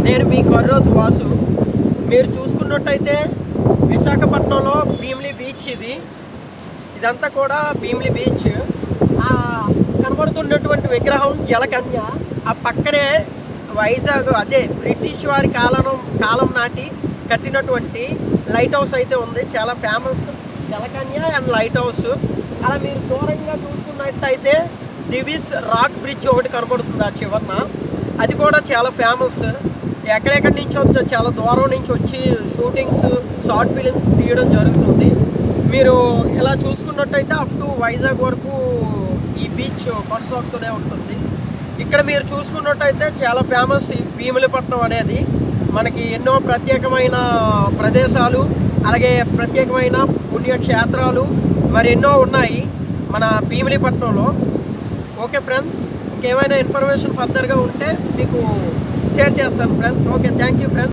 నేను మీ కర్రోతు వాసు. మీరు చూసుకున్నట్టయితే విశాఖపట్నంలో భీమిలి బీచ్ ఇదంతా కూడా భీమిలి బీచ్. కనబడుతున్నటువంటి విగ్రహం జలకన్య. ఆ పక్కనే వైజాగ్, అదే బ్రిటిష్ వారి కాలం నాటి కట్టినటువంటి లైట్ హౌస్ అయితే ఉంది. చాలా ఫేమస్ జలకన్య అండ్ లైట్ హౌస్. అలా మీరు దూరంగా చూసుకున్నట్టయితే దివిస్ రాక్ బ్రిడ్జ్ ఒకటి కనబడుతుంది ఆ చివరన. అది కూడా చాలా ఫేమస్. ఎక్కడెక్కడి నుంచి వచ్చి చాలా దూరం నుంచి వచ్చి షూటింగ్స్, షార్ట్ ఫిలిమ్స్ తీయడం జరుగుతుంది. మీరు ఇలా చూసుకున్నట్టయితే అప్ టు వైజాగ్ వరకు ఈ బీచ్ కొనసాగుతూనే ఉంటుంది. ఇక్కడ మీరు చూసుకున్నట్టయితే చాలా ఫేమస్ ఈ భీమిలిపట్నం అనేది. మనకి ఎన్నో ప్రత్యేకమైన ప్రదేశాలు, అలాగే ప్రత్యేకమైన పుణ్యక్షేత్రాలు మరి ఎన్నో ఉన్నాయి మన భీమిలిపట్నంలో. ఓకే ఫ్రెండ్స్, ఇంకేమైనా ఇన్ఫర్మేషన్ ఫర్దర్గా ఉంటే మీకు షేర్ చేస్తాను friends. Okay, thank you friends.